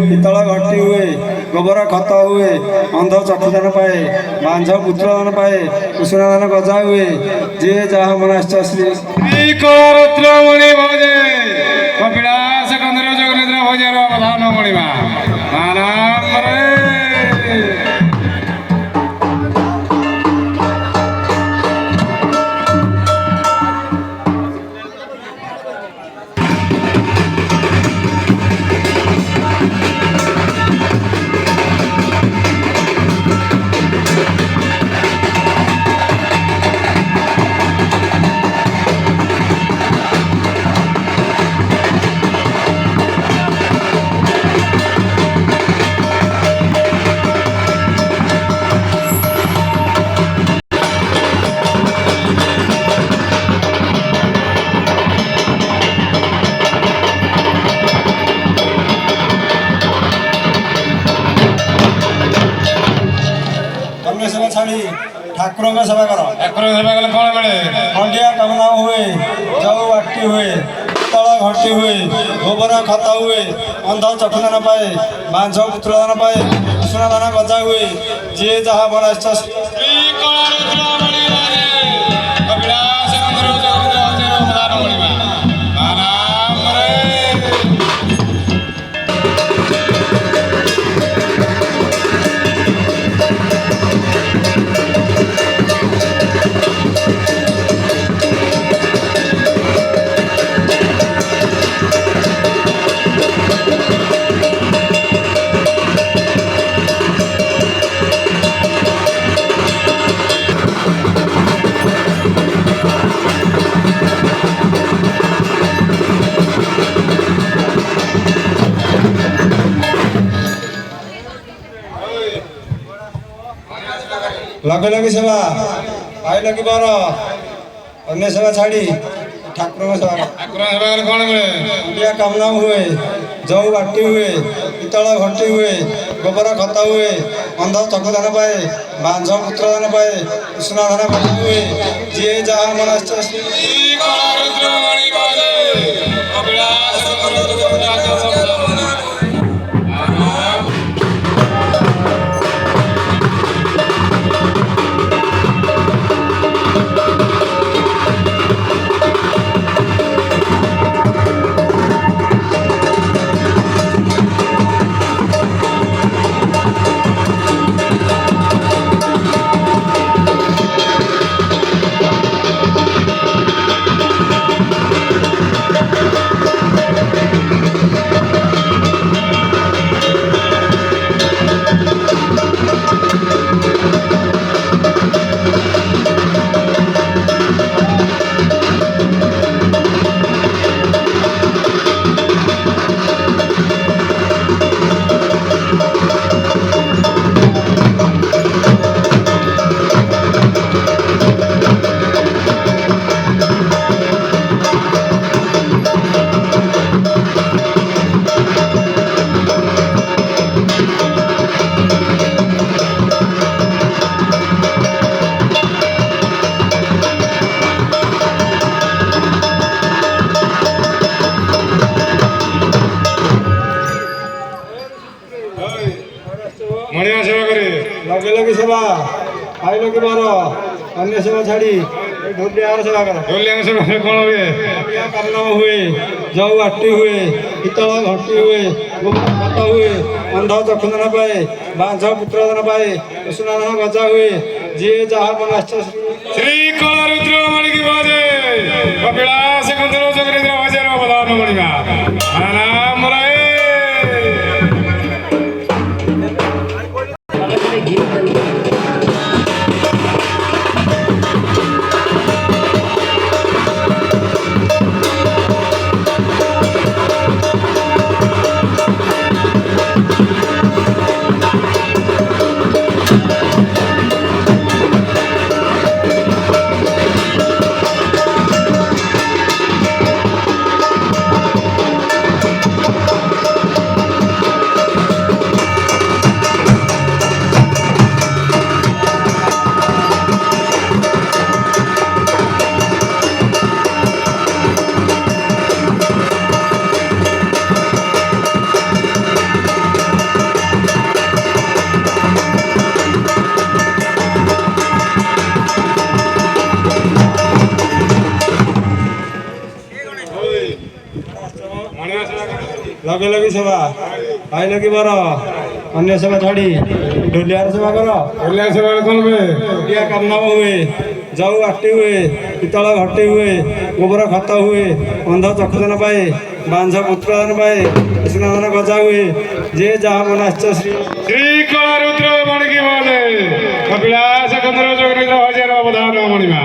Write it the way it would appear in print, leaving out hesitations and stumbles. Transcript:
ପିତ୍ତଳ ଘଟି ହୁଏ, ଗୋବର ଖତ ହୁଏ, ଅନ୍ଧ ଚକ୍ଷୁଦାନ ପାଏ, ବାଞ୍ଝ ପୁତ୍ରଦାନ ପାଏ, କୁସୁନାଦାନ ଗଜା ହୁଏ। ଯିଏ ଯାହା ମନାଶ୍ଚ ଶ୍ରୀ ରତ୍ନମଣି ଭଜେ କପିଳାସ କନ୍ଦର ଜଗନ୍ନାଥ ଭଜର ଅବଧାନ ମଣିମା ନାରାୟଣରେ ସେବା ଛାଡ଼ି ଠାକୁରଙ୍କ ସେବା କର। ଠାକୁରଙ୍କ ସେବା କଲେ କଣ ମିଳେ? ଖଣ୍ଡିଆ କାମନା ହୁଏ, ଜଉ ବାଟି ହୁଏ, ପିତ୍ତଳ ଘଟି ହୁଏ, ଗୋବର ଖତ ହୁଏ, ଅନ୍ଧ ଚକ୍ଷୁଦାନ ପାଏ, ବାଞ୍ଝ ପୁତ୍ରଦାନ ପାଏ, କୁସୁନାଦାନ ଗଜା ହୁଏ। ଯିଏ ଯାହା ମନାଶ୍ଚ ଲଗେ ଲଗେ ସେବା ପାଇ ଲଗି ବାର ଅନ୍ୟ ସେବା ଛାଡ଼ି ଠାକୁରଙ୍କ ସେବା କର। ଠାକୁରଙ୍କ ସେବା କଲେ କଣ ମିଳେ? ଖଣ୍ଡିଆ କାମନା ହୁଏ, ଜଉ ବାଟି ହୁଏ, ପିତ୍ତଳ ଘଟି ହୁଏ, ଗୋବର ଖତ ହୁଏ, ଅନ୍ଧ ଚକ୍ଷୁଦାନ ପାଏ, ବାଞ୍ଝ ପୁତ୍ରଦାନ ପାଏ, କୁସୁନାଦାନ ଗଜା ହୁଏ। ଯିଏ ଯାହା ମନାଶ୍ଚ ମଣିମା ସେବା କରେ। ଲଗେ ଲଗେ ସେବା ପାଇ ଲଗି ବାର ଅନ୍ୟ ସେବା ଛାଡ଼ି ଢୋଲିଆର ସେବା କର। ଢୋଲିଆଙ୍କ ସେବା କଲେ କଣ ହୁଏ? ଖଣ୍ଡିଆ କାମନା ହୁଏ, ଜଉ ବାଟି ହୁଏ, ପିତ୍ତଳ ଘଟି ହୁଏ, ଗୋବର ଖତ ହୁଏ, ଅନ୍ଧ ଚକ୍ଷୁଦାନ ପାଏ, ବାଞ୍ଝ ପୁତ୍ରଦାନ ପାଏ, କୁସୁନାଦାନ ଗଜା ହୁଏ। ଯିଏ ଯାହା ମନାଶ୍ଚ ଶ୍ରୀ ରୁଦ୍ରମଣି ଭଜେ କପିଳାସ କନ୍ଦର ଜଗନ୍ନାଥ ଭଜର ଅବଧାନ ମଣିମା ନାରାୟଣରେ ଲଗେ ଲଗି ସେବା ପାଇଲ କି ବର ଅନ୍ୟ ସେବା ଛାଡ଼ି ଢୋଲିଆର ସେବା କର। ଢୋଲିଆ ସେବା କଣ ହୁଏ? ଢୋଲିଆ କାମନାମ ହୁଏ, ଜଉ ଆଟି ହୁଏ, ପିତ୍ତଳ ଘଟି ହୁଏ, ଗୋବର ଖତ ହୁଏ, ଅନ୍ଧ ଚକ୍ଷୁଦାନ ପାଏ, ବାଞ୍ଝ ପୁତ୍ରଦାନ ପାଏ, କୃଷ୍ଣଦାନ ଗଜା ହୁଏ। ଯିଏ ଯାହା ମନାଶ୍ଚ ଶ୍ରୀ ଶ୍ରୀକଳା ରୁଦ୍ର ମଣିକି ବୋଧେ କପିଳାସ କୁନ୍ଦର ଜଗନ୍ନାଥ ହଜାର ଅବଧାନ ମଣିମା।